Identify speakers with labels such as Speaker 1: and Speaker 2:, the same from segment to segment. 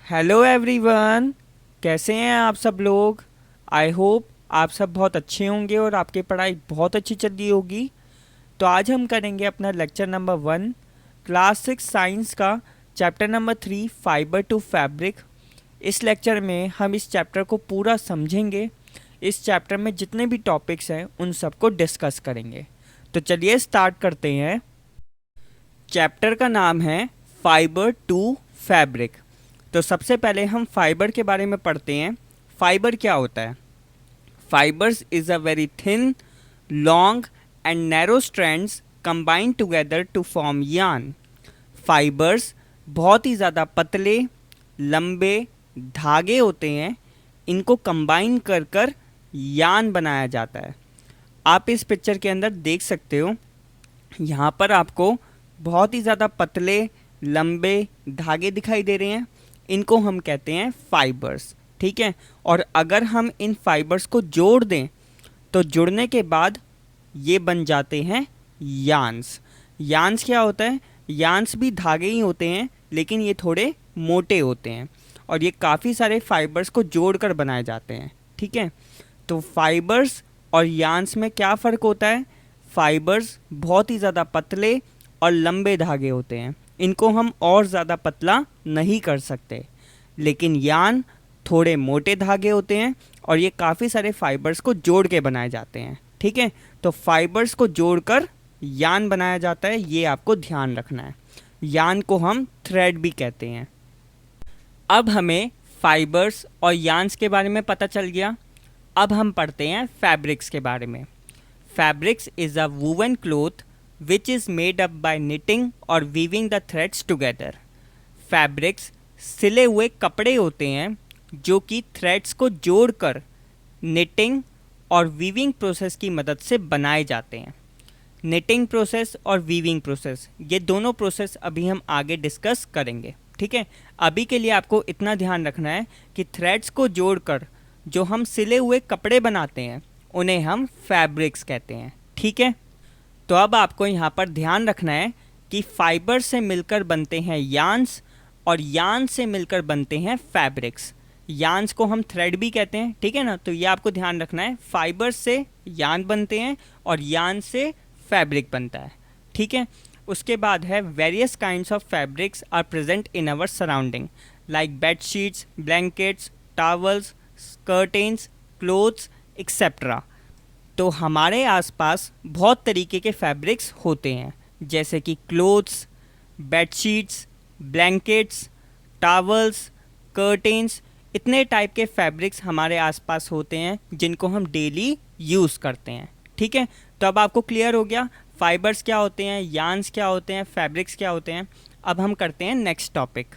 Speaker 1: Hello everyone. कैसे हैं आप सब लोग। आई होप आप सब बहुत अच्छे होंगे और आपकी पढ़ाई बहुत अच्छी चल रही होगी। तो आज हम करेंगे अपना लेक्चर नंबर 1, क्लास 6 साइंस का chapter number 3, fibre to fabric. इस लेक्चर में हम इस चैप्टर को पूरा समझेंगे। इस चैप्टर में जितने भी टॉपिक्स हैं उन सबको डिस्कस करेंगे। तो चलिए स्टार्ट करते हैं। चैप्टर का नाम है फाइबर टू फैब्रिक। तो सबसे पहले हम फाइबर के बारे में पढ़ते हैं। फाइबर क्या होता है। Fibres is a very thin, long and narrow strands combined together to form yarn. Fibres बहुत ही ज़्यादा पतले, लंबे धागे होते हैं। इनको कंबाइन कर कर यार्न बनाया जाता है। आप इस पिक्चर के अंदर देख सकते हो, यहाँ पर आपको बहुत ही ज़्यादा पतले लंबे धागे दिखाई दे रहे हैं। इनको हम कहते हैं फाइबर्स, ठीक है। और अगर हम इन फाइबर्स को जोड़ दें तो जुड़ने के बाद ये बन जाते हैं यार्न्स। यार्न्स क्या होता है। यार्न्स भी धागे ही होते हैं, लेकिन ये थोड़े मोटे होते हैं और ये काफ़ी सारे फाइबर्स को जोड़कर बनाए जाते हैं, ठीक है। तो फाइबर्स और यार्न्स में क्या फ़र्क होता है। फाइबर्स बहुत ही ज़्यादा पतले और लंबे धागे होते हैं। इनको हम और ज़्यादा पतला नहीं कर सकते, लेकिन यार्न थोड़े मोटे धागे होते हैं और ये काफ़ी सारे फाइबर्स को जोड़ के बनाए जाते हैं, ठीक है। तो फाइबर्स को जोड़कर यार्न बनाया जाता है, ये आपको ध्यान रखना है। यार्न को हम थ्रेड भी कहते हैं। अब हमें फाइबर्स और यार्न्स के बारे में पता चल गया। अब हम पढ़ते हैं फैब्रिक्स के बारे में। Fabrics is a woven cloth which is made up by knitting or weaving the threads together. Fabrics सिले हुए कपड़े होते हैं जो कि थ्रेड्स को जोड़कर निटिंग और वीविंग प्रोसेस की मदद से बनाए जाते हैं। निटिंग प्रोसेस और वीविंग प्रोसेस, ये दोनों प्रोसेस अभी हम आगे डिस्कस करेंगे, ठीक है। अभी के लिए आपको इतना ध्यान रखना है कि थ्रेड्स को जोड़कर जो हम सिले हुए कपड़े बनाते हैं उन्हें हम फैब्रिक्स कहते हैं, ठीक है। तो अब आपको यहाँ पर ध्यान रखना है कि फाइबर से मिलकर बनते हैं यार्न्स और यार्न से मिलकर बनते हैं फैब्रिक्स। यार्न्स को हम थ्रेड भी कहते हैं, ठीक है ना। तो ये आपको ध्यान रखना है, फाइबर से यार्न बनते हैं और यार्न से फैब्रिक बनता है, ठीक है। उसके बाद है various kinds of fabrics are present in our surrounding like bed sheets, blankets, towels, curtains, clothes etcetera. तो हमारे आसपास बहुत तरीके के फैब्रिक्स होते हैं, जैसे कि clothes, bedsheets, blankets, towels, curtains. इतने टाइप के फैब्रिक्स हमारे आसपास होते हैं जिनको हम डेली यूज़ करते हैं, ठीक है। तो अब आपको क्लियर हो गया फाइबर्स क्या होते हैं, यार्न्स क्या होते हैं, फैब्रिक्स क्या होते हैं। अब हम करते हैं नेक्स्ट टॉपिक।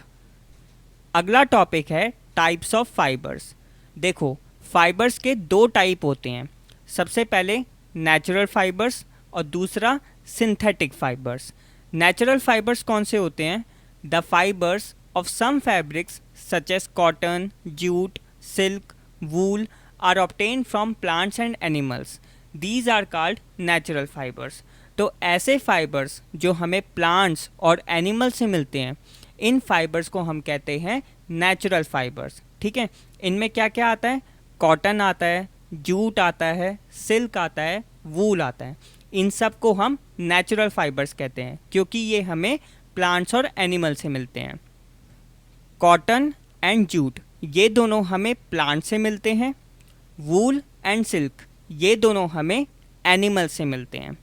Speaker 1: अगला टॉपिक है टाइप्स ऑफ फाइबर्स। देखो, फाइबर्स के दो टाइप होते हैं। सबसे पहले नेचुरल फाइबर्स और दूसरा सिंथेटिक फाइबर्स। नेचुरल फाइबर्स कौन से होते हैं। The fibres of some fabrics such as cotton, jute, silk, wool are obtained from plants and animals. These are called natural fibres. तो ऐसे फाइबर्स जो हमें प्लांट्स और एनिमल से मिलते हैं, इन फाइबर्स को हम कहते हैं नेचुरल फाइबर्स, ठीक है। इनमें क्या क्या आता है। कॉटन आता है, जूट आता है, सिल्क आता है, वूल आता है। इन सब को हम नेचुरल फाइबर्स कहते हैं क्योंकि ये हमें प्लांट्स और एनिमल से मिलते हैं। कॉटन एंड जूट ये दोनों हमें प्लांट से मिलते हैं। वूल एंड सिल्क ये दोनों हमें एनिमल से मिलते हैं।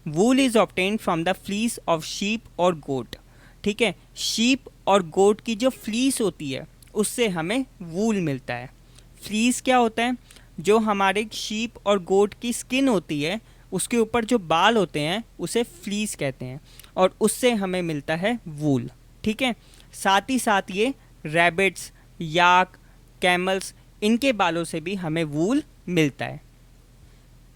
Speaker 1: Wool is obtained from the fleece of sheep और गोट, ठीक है। शीप और गोट की जो फ्लीस होती है उससे हमें वूल मिलता है। फ्लीस क्या होता है। जो हमारे शीप और गोट की स्किन होती है उसके ऊपर जो बाल होते हैं उसे फ्लीस कहते हैं और उससे हमें मिलता है वूल, ठीक है। साथ ही साथ ये रैबिट्स, याक, कैमल्स, इनके बालों से भी हमें वूल मिलता है।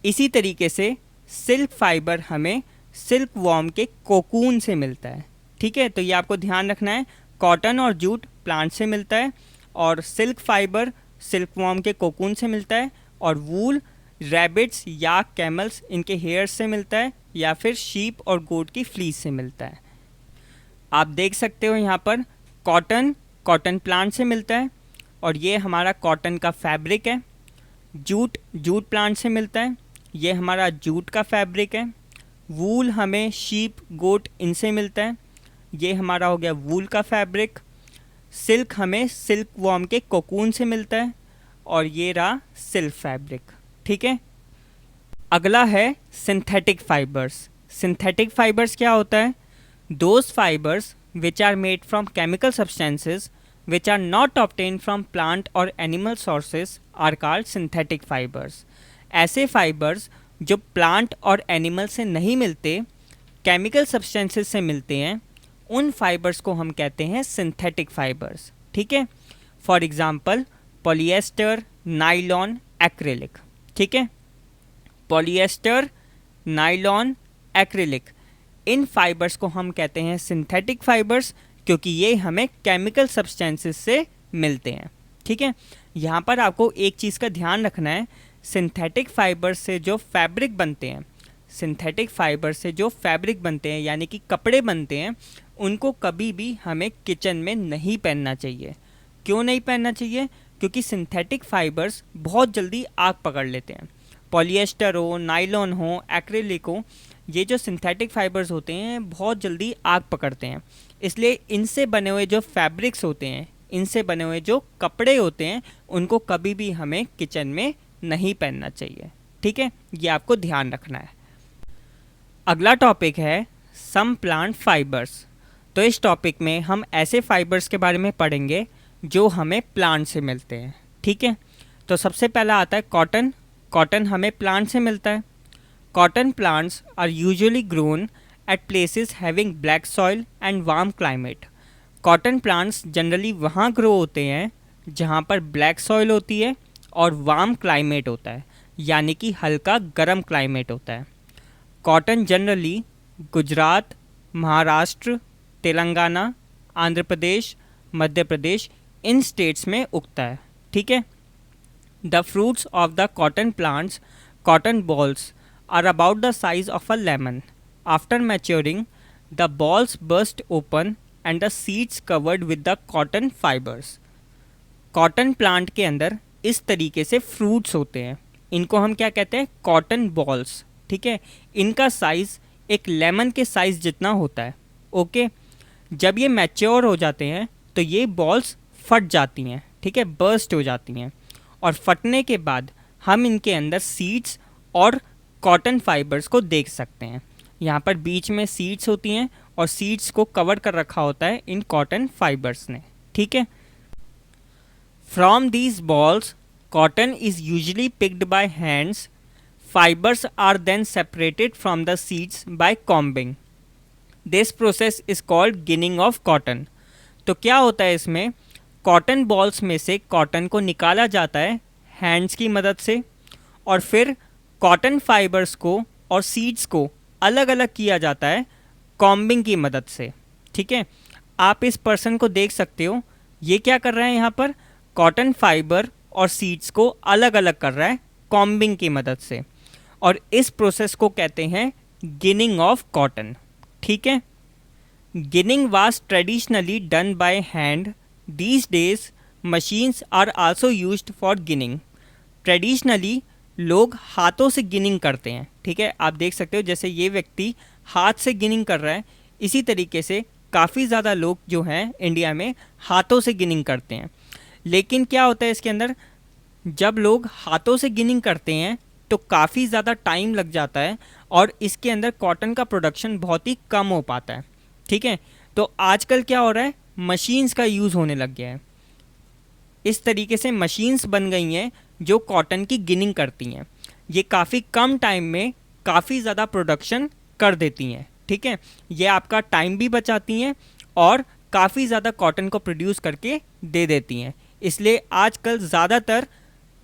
Speaker 1: इसी तरीके से सिल्क फाइबर हमें सिल्क वॉर्म के कोकून से मिलता है, ठीक है। तो ये आपको ध्यान रखना है, कॉटन और जूट प्लांट से मिलता है और सिल्क फाइबर सिल्क वॉर्म के कोकून से मिलता है और वूल रैबिट्स या कैमल्स इनके हेयर्स से मिलता है या फिर शीप और गोट की फ्लीस से मिलता है। आप देख सकते हो यहाँ पर कॉटन कॉटन प्लांट से मिलता है, और ये हमारा कॉटन का फैब्रिक है। जूट जूट प्लांट से मिलता है, ये हमारा जूट का फैब्रिक है। वूल हमें शीप गोट इनसे मिलता है, ये हमारा हो गया वूल का फैब्रिक। सिल्क हमें सिल्क वॉर्म के कोकून से मिलता है, और ये रहा सिल्क फैब्रिक। ठीक है, अगला है सिंथेटिक फाइबर्स। सिंथेटिक फाइबर्स क्या होता है? Those fibres which are made from chemical substances which are not obtained from plant or animal sources are called synthetic fibers। ऐसे फाइबर्स जो प्लांट और एनिमल से नहीं मिलते, केमिकल सब्सटेंसेस से मिलते हैं, उन फाइबर्स को हम कहते हैं सिंथेटिक फाइबर्स। ठीक है, for example polyester, nylon, acrylic. ठीक है, पॉलिएस्टर, नाइलॉन, एक्रिलिक, इन फाइबर्स को हम कहते हैं सिंथेटिक फाइबर्स, क्योंकि ये हमें केमिकल सब्सटेंसेस से मिलते हैं। ठीक है, यहाँ पर आपको एक चीज़ का ध्यान रखना है, सिंथेटिक फाइबर से जो फैब्रिक बनते हैं, सिंथेटिक फाइबर से जो फैब्रिक बनते हैं यानी कि कपड़े बनते हैं, उनको कभी भी हमें किचन में नहीं पहनना चाहिए। क्यों नहीं पहनना चाहिए? क्योंकि सिंथेटिक फाइबर्स बहुत जल्दी आग पकड़ लेते हैं। पॉलिएस्टर हो, नाइलॉन हो, एक्रिलिक हो, ये जो सिंथेटिक फाइबर्स होते हैं बहुत जल्दी आग पकड़ते हैं। इसलिए इनसे बने हुए जो फैब्रिक्स होते हैं, इनसे बने हुए जो कपड़े होते हैं, उनको कभी भी हमें किचन में नहीं पहनना चाहिए। ठीक है, ये आपको ध्यान रखना है। अगला टॉपिक है सम प्लांट फाइबर्स। तो इस टॉपिक में हम ऐसे फाइबर्स के बारे में पढ़ेंगे जो हमें प्लांट से मिलते हैं। ठीक है, तो सबसे पहला आता है कॉटन। कॉटन हमें प्लांट से मिलता है। Cotton plants are usually grown at places having black soil and warm climate। Cotton plants generally वहाँ ग्रो होते हैं जहाँ पर ब्लैक सॉइल होती है और वार्म क्लाइमेट होता है, यानी कि हल्का गर्म क्लाइमेट होता है। कॉटन जनरली गुजरात, महाराष्ट्र, तेलंगाना, आंध्र प्रदेश, मध्य प्रदेश, इन स्टेट्स में उगता है। ठीक है, the fruits of the cotton plants, cotton bolls, are about the size of a lemon. After maturing, the balls burst open and the seeds covered with the cotton fibers। Cotton plant के अंदर इस तरीके से fruits होते हैं, इनको हम क्या कहते हैं? Cotton balls. ठीक है, इनका साइज़ एक लेमन के साइज़ जितना होता है। ओके, जब ये मैच्योर हो जाते हैं तो ये बॉल्स फट जाती हैं। ठीक है, बर्स्ट हो जाती हैं, और फटने के बाद हम इनके अंदर सीड्स और कॉटन फाइबर्स को देख सकते हैं। यहाँ पर बीच में सीड्स होती हैं और सीड्स को कवर कर रखा होता है इन कॉटन फाइबर्स ने। ठीक है, from these bolls cotton is usually picked by hands. Fibres are then separated from the seeds by combing. This process is called ginning of cotton. तो क्या होता है इसमें? कॉटन बॉल्स में से कॉटन को निकाला जाता है हैंड्स की मदद से, और फिर कॉटन फाइबर्स को और सीड्स को अलग अलग किया जाता है कॉम्बिंग की मदद से। ठीक है, आप इस पर्सन को देख सकते हो, ये क्या कर रहा है? यहाँ पर कॉटन फाइबर और सीड्स को अलग अलग कर रहा है कॉम्बिंग की मदद से, और इस प्रोसेस को कहते हैं गिनिंग ऑफ कॉटन। ठीक है, ginning was traditionally done by hand. These days machines are also used for ginning. Traditionally लोग हाथों से गिनिंग करते हैं। ठीक है, आप देख सकते हो जैसे ये व्यक्ति हाथ से गिनिंग कर रहा है, इसी तरीके से काफ़ी ज़्यादा लोग जो हैं इंडिया में हाथों से गिनिंग करते हैं। लेकिन क्या होता है इसके अंदर, जब लोग हाथों से गिनिंग करते हैं तो काफ़ी ज़्यादा टाइम लग जाता है, और इसके अंदर कॉटन का प्रोडक्शन बहुत ही कम हो पाता है। ठीक है, तो आजकल क्या हो रहा है? मशीन्स का यूज़ होने लग गया है। इस तरीके से मशीन्स बन गई हैं जो कॉटन की गिनिंग करती हैं। ये काफ़ी कम टाइम में काफ़ी ज़्यादा प्रोडक्शन कर देती हैं। ठीक है, ये आपका टाइम भी बचाती हैं और काफ़ी ज़्यादा कॉटन को प्रोड्यूस करके दे देती हैं। इसलिए आजकल ज़्यादातर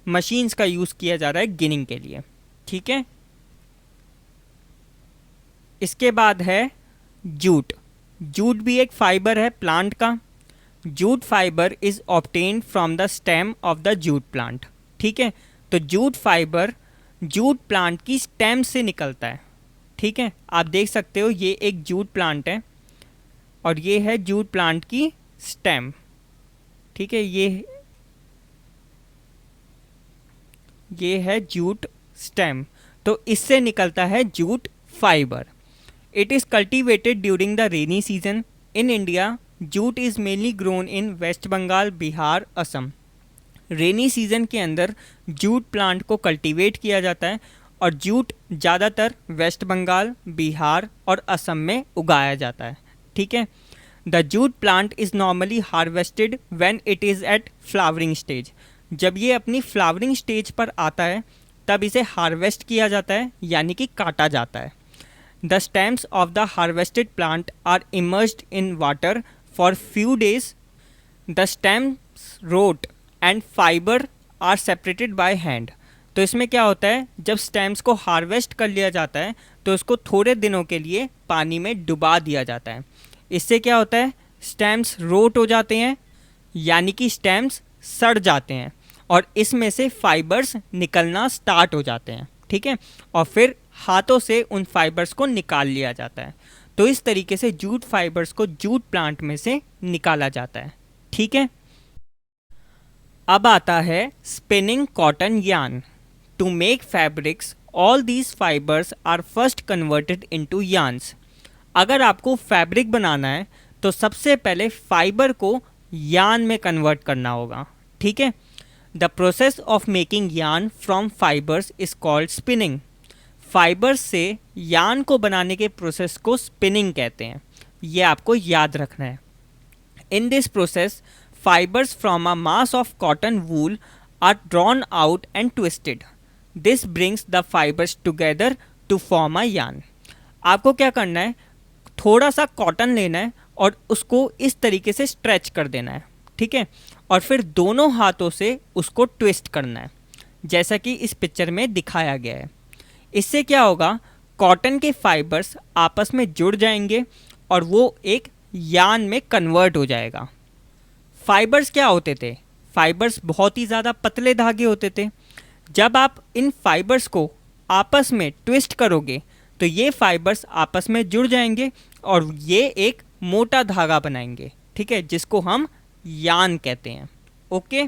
Speaker 1: मशीन्स का यूज़ किया जा रहा है गिनिंग के लिए। ठीक है, इसके बाद है जूट। जूट भी एक फाइबर है प्लांट का। Jute fibre is obtained from the stem of the jute plant. ठीक है, तो जूट फाइबर जूट प्लांट की स्टेम से निकलता है। ठीक है, आप देख सकते हो ये एक जूट प्लांट है और ये है जूट प्लांट की स्टेम। ठीक है, ये है जूट स्टेम। तो इससे निकलता है jute fibre. It is cultivated during the rainy season in India. Jute is mainly grown in West Bengal, Bihar, Assam. Rainy season के अंदर जूट प्लांट को कल्टीवेट किया जाता है और जूट ज़्यादातर वेस्ट बंगाल, बिहार और असम में उगाया जाता है। ठीक है, the jute plant is normally harvested when it is at flowering stage. जब ये अपनी फ्लावरिंग स्टेज पर आता है तब इसे हार्वेस्ट किया जाता है, यानी कि काटा जाता है। The stems of the harvested plant are immersed in water for few days. The stems rot and fibre are separated by hand. तो इसमें क्या होता है, जब स्टेम्स को हार्वेस्ट कर लिया जाता है तो उसको थोड़े दिनों के लिए पानी में डुबा दिया जाता है। इससे क्या होता है, स्टेम्स रोट हो जाते हैं, यानी कि स्टेम्स सड़ जाते हैं और इसमें से फाइबर्स निकलना स्टार्ट हो जाते हैं। ठीक है, और फिर हाथों से उन फाइबर्स को निकाल लिया जाता है। तो इस तरीके से जूट फाइबर्स को जूट प्लांट में से निकाला जाता है। ठीक है, अब आता है spinning cotton yarn. To make fabrics all these fibres are first converted into yarns. अगर आपको फैब्रिक बनाना है तो सबसे पहले फाइबर को यार्न में कन्वर्ट करना होगा। ठीक है, the process of making yarn from fibres is called spinning. Fibres से यार्न को बनाने के प्रोसेस को स्पिनिंग कहते हैं। ये आपको याद रखना है। In this process fibers from a mass of cotton wool are drawn out and twisted. This brings the fibers together to form a yarn. आपको क्या करना है, थोड़ा सा कॉटन लेना है और उसको इस तरीके से स्ट्रेच कर देना है। ठीक है, और फिर दोनों हाथों से उसको ट्विस्ट करना है, जैसा कि इस पिक्चर में दिखाया गया है। इससे क्या होगा, कॉटन के फाइबर्स आपस में जुड़ जाएंगे और वो एक यार्न में कन्वर्ट हो जाएगा। फाइबर्स क्या होते थे, फाइबर्स बहुत ही ज़्यादा पतले धागे होते थे। जब आप इन फाइबर्स को आपस में ट्विस्ट करोगे तो ये फाइबर्स आपस में जुड़ जाएंगे और ये एक मोटा धागा बनाएंगे। ठीक है, जिसको हम यार्न कहते हैं। Okay,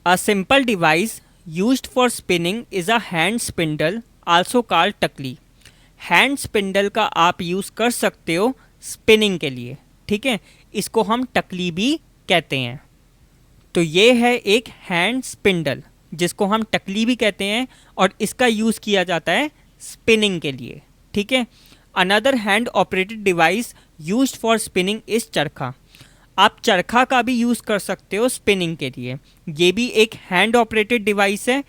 Speaker 1: a simple device used for spinning is a hand spindle, also called takli. Hand spindle का आप यूज़ कर सकते हो स्पिनिंग के लिए। ठीक है, इसको हम टकली भी कहते हैं। तो ये है एक हैंड स्पिंडल जिसको हम टकली भी कहते हैं और इसका यूज़ किया जाता है स्पिनिंग के लिए। ठीक है, another hand operated device used for spinning is चरखा। आप चरखा का भी यूज़ कर सकते हो स्पिनिंग के लिए। ये भी एक हैंड ऑपरेटेड डिवाइस है।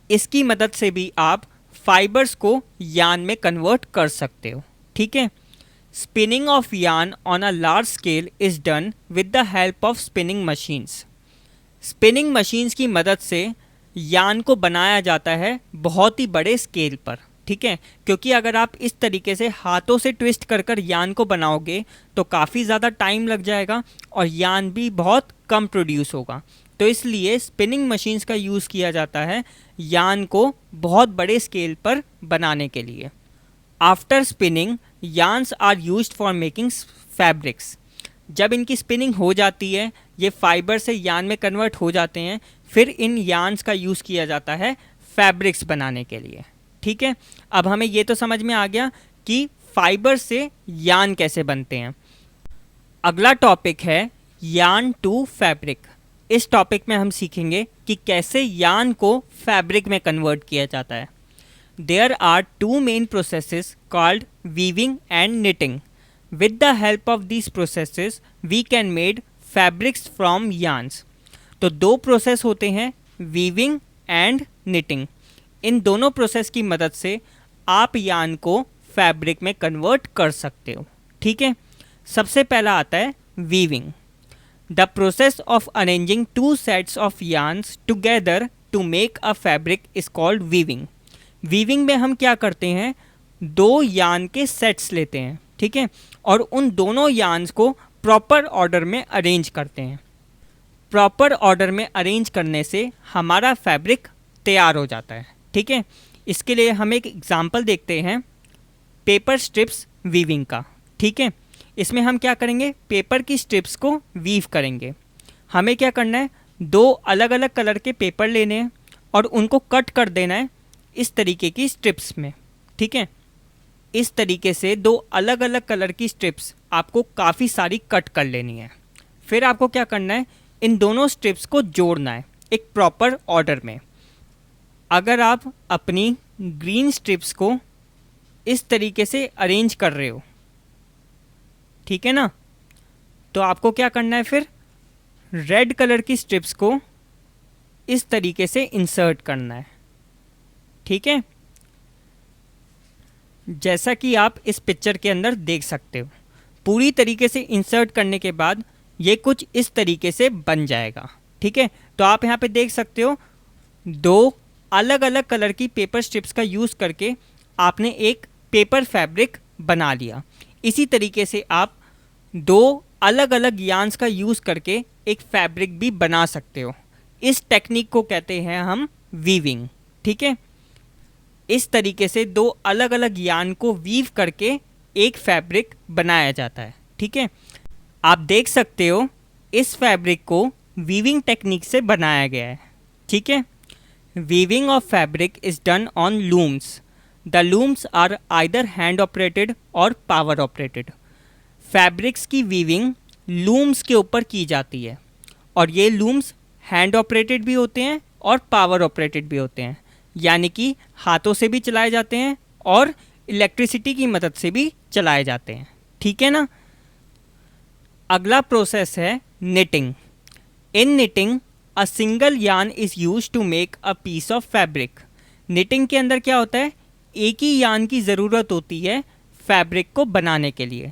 Speaker 1: इसकी मदद से भी आप फाइबर्स को यार्न में कन्वर्ट कर सकते हो। ठीक है, spinning of yarn on a large scale is done with the help of spinning machines. Spinning machines की मदद से यार्न को बनाया जाता है बहुत ही बड़े स्केल पर। ठीक है, क्योंकि अगर आप इस तरीके से हाथों से ट्विस्ट कर कर यार्न को बनाओगे तो काफ़ी ज़्यादा टाइम लग जाएगा और यार्न भी बहुत कम प्रोड्यूस होगा। तो इसलिए स्पिनिंग मशीन्स का यूज़ किया जाता है यार्न को बहुत बड़े स्केल पर बनाने के लिए। After spinning yarns are used for making fabrics. जब इनकी स्पिनिंग हो जाती है, ये फाइबर से यार्न में कन्वर्ट हो जाते हैं, फिर इन यार्न्स का यूज़ किया जाता है फैब्रिक्स बनाने के लिए। ठीक है, अब हमें ये तो समझ में आ गया कि फाइबर से यार्न कैसे बनते हैं। अगला टॉपिक है यार्न टू फैब्रिक। इस टॉपिक में हम सीखेंगे कि कैसे यार्न को फैब्रिक में कन्वर्ट किया जाता है। There are two main processes called weaving and knitting. With the help of these processes, we can make fabrics from yarns. तो दो प्रोसेस होते हैं, वीविंग एंड निटिंग। इन दोनों प्रोसेस की मदद से आप यार्न को फैब्रिक में कन्वर्ट कर सकते हो। ठीक है, सबसे पहला आता है weaving. The process of arranging two sets of yarns together to make a fabric is called weaving. Weaving में हम क्या करते हैं, दो यार्न के सेट्स लेते हैं। ठीक है, और उन दोनों यार्न्स को प्रॉपर ऑर्डर में अरेंज करते हैं। प्रॉपर ऑर्डर में अरेंज करने से हमारा फैब्रिक तैयार हो जाता है। ठीक है, इसके लिए हम एक एग्जांपल देखते हैं पेपर स्ट्रिप्स वीविंग का। ठीक है, इसमें हम क्या करेंगे, पेपर की स्ट्रिप्स को वीव करेंगे। हमें क्या करना है, 2 अलग अलग कलर के पेपर लेने हैं और उनको कट कर देना है इस तरीके की स्ट्रिप्स में, ठीक है। इस तरीके से 2 अलग अलग कलर की स्ट्रिप्स आपको काफ़ी सारी कट कर लेनी है। फिर आपको क्या करना है, इन दोनों स्ट्रिप्स को जोड़ना है एक प्रॉपर ऑर्डर में। अगर आप अपनी ग्रीन स्ट्रिप्स को इस तरीके से अरेंज कर रहे हो, ठीक है ना, तो आपको क्या करना है, फिर रेड कलर की स्ट्रिप्स को इस तरीके से इंसर्ट करना है, ठीक है, जैसा कि आप इस पिक्चर के अंदर देख सकते हो। पूरी तरीके से इंसर्ट करने के बाद ये कुछ इस तरीके से बन जाएगा, ठीक है। तो आप यहाँ पे देख सकते हो 2 अलग अलग कलर की पेपर स्ट्रिप्स का यूज़ करके आपने एक पेपर फैब्रिक बना लिया। इसी तरीके से आप 2 अलग अलग यार्न्स का यूज़ करके एक फैब्रिक भी बना सकते हो। इस टेक्निक को कहते हैं हम वीविंग, ठीक है। इस तरीके से 2 अलग अलग यार्न को वीव करके एक फैब्रिक बनाया जाता है, ठीक है। आप देख सकते हो इस फैब्रिक को वीविंग टेक्निक से बनाया गया है, ठीक है। Weaving of fabric is done on looms. The looms are either hand operated or power operated. Fabrics की वीविंग लूम्स के ऊपर की जाती है और ये लूम्स हैंड ऑपरेटेड भी होते हैं और पावर ऑपरेटेड भी होते हैं, यानी कि हाथों से भी चलाए जाते हैं और इलेक्ट्रिसिटी की मदद से भी चलाए जाते हैं, ठीक है ना। अगला प्रोसेस है knitting. In knitting a single yarn is used to make a piece of fabric. Knitting के अंदर क्या होता है, एक ही यार्न की ज़रूरत होती है फैब्रिक को बनाने के लिए।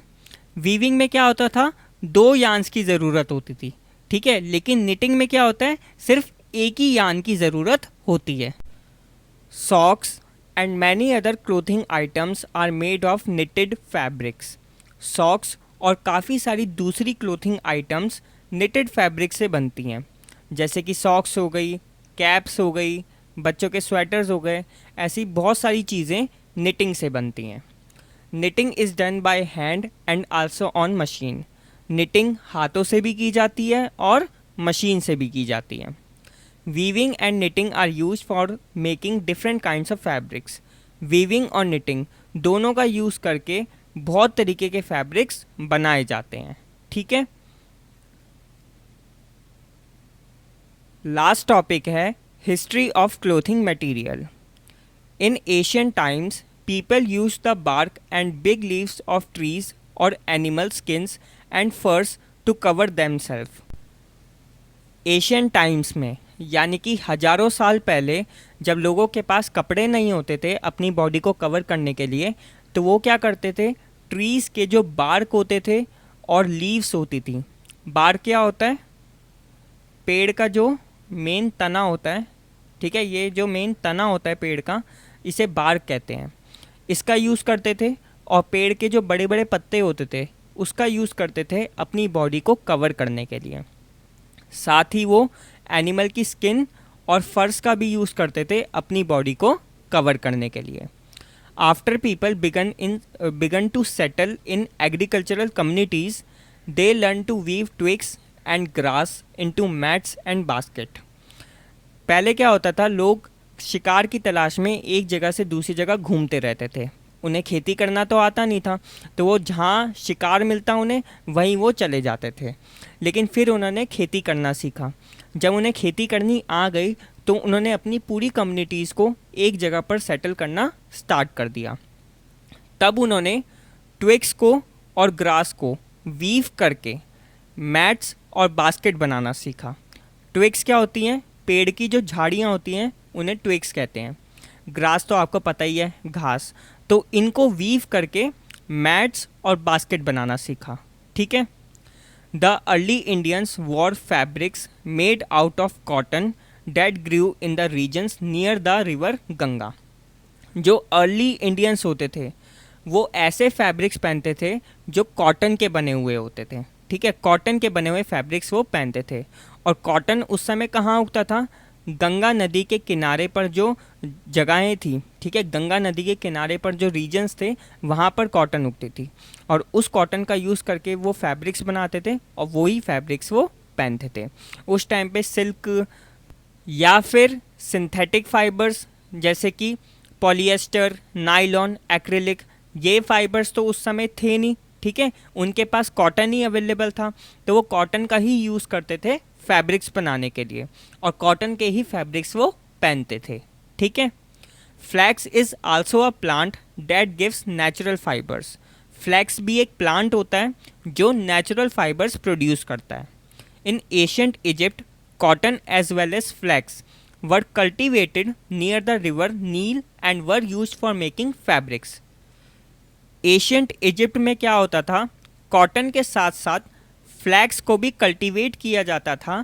Speaker 1: वीविंग में क्या होता था, 2 यार्न्स की ज़रूरत होती थी, ठीक है, लेकिन निटिंग में क्या होता है, सिर्फ एक ही यार्न की ज़रूरत होती है। Socks and many other clothing items are made of knitted fabrics. Socks और काफ़ी सारी दूसरी क्लोथिंग आइटम्स निटेड फैब्रिक से बनती हैं, जैसे कि सॉक्स हो गई, कैप्स हो गई, बच्चों के स्वेटर्स हो गए। ऐसी बहुत सारी चीज़ें निटिंग से बनती हैं। Knitting is done by hand and also on machine. Knitting हाथों से भी की जाती है और मशीन से भी की जाती है। Weaving and knitting are use for making different kinds of fabrics. Weaving और निटिंग दोनों का यूज़ करके बहुत तरीके के फैब्रिक्स बनाए जाते हैं, ठीक है। लास्ट टॉपिक है history of clothing material. In Asian times people used the bark and big leaves of trees or animal skins and furs to cover themselves. Asian times में, यानी कि हजारों साल पहले, जब लोगों के पास कपड़े नहीं होते थे अपनी बॉडी को कवर करने के लिए, तो वो क्या करते थे, ट्रीज़ के जो बार्क होते थे और लीव्स होती थी। बार्क क्या होता है, पेड़ का जो मेन तना होता है, ठीक है, ये जो मेन तना होता है पेड़ का, इसे बार्क कहते हैं। इसका यूज़ करते थे और पेड़ के जो बड़े बड़े पत्ते होते थे उसका यूज़ करते थे अपनी बॉडी को कवर करने के लिए। साथ ही वो एनिमल की स्किन और फर्स का भी यूज़ करते थे अपनी बॉडी को कवर करने के लिए। After people began to settle in agricultural communities, they learn to weave twigs and grass into mats and basket. पहले क्या होता था, लोग शिकार की तलाश में एक जगह से दूसरी जगह घूमते रहते थे। उन्हें खेती करना तो आता नहीं था, तो वो जहाँ शिकार मिलता उन्हें वहीं वो चले जाते थे। लेकिन फिर उन्होंने खेती करना सीखा। जब उन्हें खेती करनी आ गई तो उन्होंने अपनी पूरी कम्युनिटीज़ को एक जगह पर सेटल करना स्टार्ट कर दिया। तब उन्होंने ट्विग्स को और ग्रास को वीव करके मैट्स और बास्केट बनाना सीखा। ट्विग्स क्या होती हैं, पेड़ की जो झाड़ियाँ होती हैं उन्हें ट्विग्स कहते हैं। ग्रास तो आपको पता ही है, घास। तो इनको वीव करके मैट्स और बास्केट बनाना सीखा, ठीक है। The early Indians wore fabrics made out of cotton that grew in the regions near the river Ganga. जो अर्ली इंडियंस होते थे वो ऐसे फैब्रिक्स पहनते थे जो कॉटन के बने हुए होते थे, ठीक है। कॉटन के बने हुए फैब्रिक्स वो पहनते थे। और कॉटन उस समय कहाँ उगता था, गंगा नदी के किनारे पर जो जगहें थी, ठीक है, गंगा नदी के किनारे पर जो रीजन्स थे वहाँ पर कॉटन उगती थी और उस कॉटन का यूज़ करके वो फैब्रिक्स बनाते थे और वही फैब्रिक्स वो पहनते थे। उस टाइम पे सिल्क या फिर सिंथेटिक फाइबर्स जैसे कि पॉलिएस्टर, नायलॉन, एक्रिलिक, ये फाइबर्स तो उस समय थे नहीं, ठीक है, उनके पास कॉटन ही अवेलेबल था, तो वो कॉटन का ही यूज़ करते थे फैब्रिक्स बनाने के लिए और कॉटन के ही फैब्रिक्स वो पहनते थे, ठीक है। Flax is also a plant that gives natural fibres. Flax भी एक प्लांट होता है जो नेचुरल फाइबर्स प्रोड्यूस करता है। In ancient Egypt, cotton as well as flax were cultivated near the river Nile and were used for making fabrics. Ancient Egypt में क्या होता था, कॉटन के साथ साथ फ्लैक्स को भी कल्टीवेट किया जाता था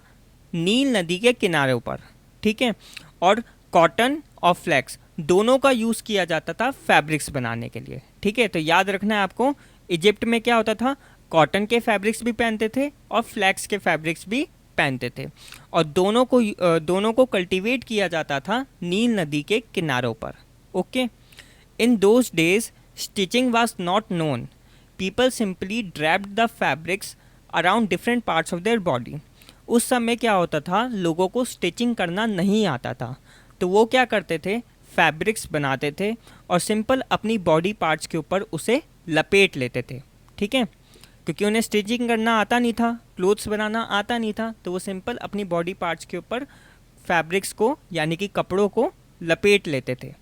Speaker 1: नील नदी के किनारों पर, ठीक है, और कॉटन और फ्लैक्स दोनों का यूज़ किया जाता था फैब्रिक्स बनाने के लिए, ठीक है। तो याद रखना है आपको, इजिप्ट में क्या होता था, कॉटन के फैब्रिक्स भी पहनते थे और फ्लैक्स के फैब्रिक्स भी पहनते थे और दोनों को कल्टीवेट किया जाता था नील नदी के किनारों पर, okay. In those days stitching was not known, people simply draped the fabrics around different parts of their body. उस समय क्या होता था, लोगों को स्टिचिंग करना नहीं आता था, तो वो क्या करते थे, फैब्रिक्स बनाते थे और सिंपल अपनी बॉडी पार्ट्स के ऊपर उसे लपेट लेते थे, ठीक है, क्योंकि उन्हें स्टिचिंग करना आता नहीं था, क्लोथ्स बनाना आता नहीं था, तो वो सिंपल अपनी बॉडी पार्ट्स के ऊपर फैब्रिक्स को यानी कि कपड़ों को लपेट लेते थे।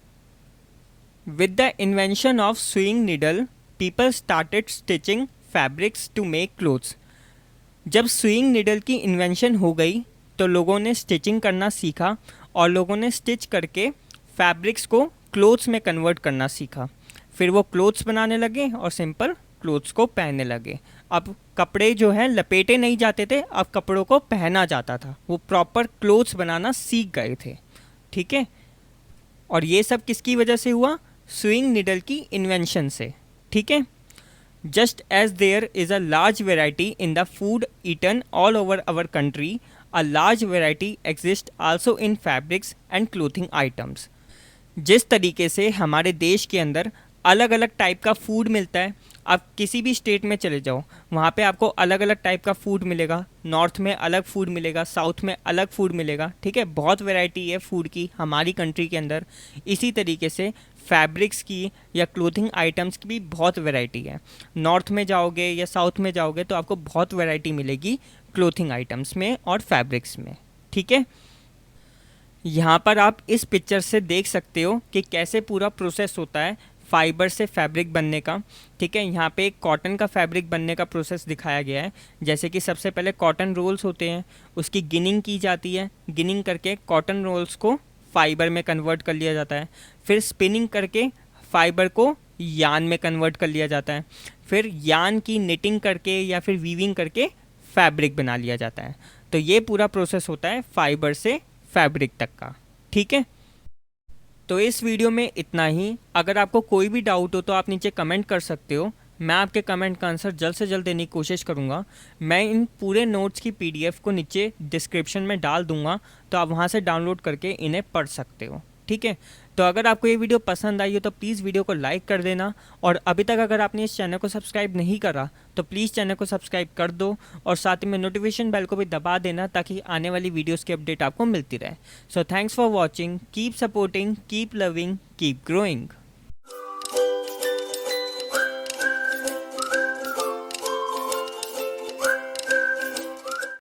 Speaker 1: With the invention of sewing needle, people started stitching fabrics to make clothes. जब सुइंग नीडल की इन्वेंशन हो गई तो लोगों ने स्टिचिंग करना सीखा और लोगों ने स्टिच करके फैब्रिक्स को क्लोथ्स में कन्वर्ट करना सीखा। फिर वो क्लोथ्स बनाने लगे और सिंपल क्लोथ्स को पहनने लगे। अब कपड़े जो हैं लपेटे नहीं जाते थे, अब कपड़ों को पहना जाता था, वो प्रॉपर क्लोथ्स बनाना सीख गए थे, ठीक है। और ये सब किसकी वजह से हुआ, सुइंग निडल की इन्वेंशन से, ठीक है। Just as there is a large variety in the food eaten all over our country, a large variety exist also in fabrics and clothing items. जिस तरीके से हमारे देश के अंदर अलग अलग टाइप का फूड मिलता है, आप किसी भी स्टेट में चले जाओ वहाँ पे आपको अलग अलग टाइप का फूड मिलेगा, नॉर्थ में अलग फूड मिलेगा, साउथ में अलग फूड मिलेगा, ठीक है, बहुत वैरायटी है फूड की हमारी कंट्री के अंदर। इसी तरीके से फैब्रिक्स की या क्लोथिंग आइटम्स की भी बहुत वैरायटी है। नॉर्थ में जाओगे या साउथ में जाओगे तो आपको बहुत वैरायटी मिलेगी क्लोथिंग आइटम्स में और फैब्रिक्स में, ठीक है। यहाँ पर आप इस पिक्चर से देख सकते हो कि कैसे पूरा प्रोसेस होता है फाइबर से फैब्रिक बनने का, ठीक है। यहाँ पे एक कॉटन का फैब्रिक बनने का प्रोसेस दिखाया गया है। जैसे कि सबसे पहले कॉटन रोल्स होते हैं, उसकी गिनिंग की जाती है, गिनिंग करके कॉटन रोल्स को फाइबर में कन्वर्ट कर लिया जाता है। फिर स्पिनिंग करके फाइबर को यान में कन्वर्ट कर लिया जाता है। फिर यान की निटिंग करके या फिर वीविंग करके फैब्रिक बना लिया जाता है। तो ये पूरा प्रोसेस होता है फाइबर से फैब्रिक तक का, ठीक है। तो इस वीडियो में इतना ही। अगर आपको कोई भी डाउट हो तो आप नीचे कमेंट कर सकते हो, मैं आपके कमेंट का आंसर जल्द से जल्द देने की कोशिश करूँगा। मैं इन पूरे नोट्स की पीडीएफ को नीचे डिस्क्रिप्शन में डाल दूँगा, तो आप वहाँ से डाउनलोड करके इन्हें पढ़ सकते हो, ठीक है। तो अगर आपको ये वीडियो पसंद आई हो तो प्लीज़ वीडियो को लाइक कर देना, और अभी तक अगर आपने इस चैनल को सब्सक्राइब नहीं करा तो प्लीज़ चैनल को सब्सक्राइब कर दो और साथ ही में नोटिफिकेशन बेल को भी दबा देना ताकि आने वाली वीडियोस की अपडेट आपको मिलती रहे। So thanks for watching, keep supporting, keep loving, keep growing.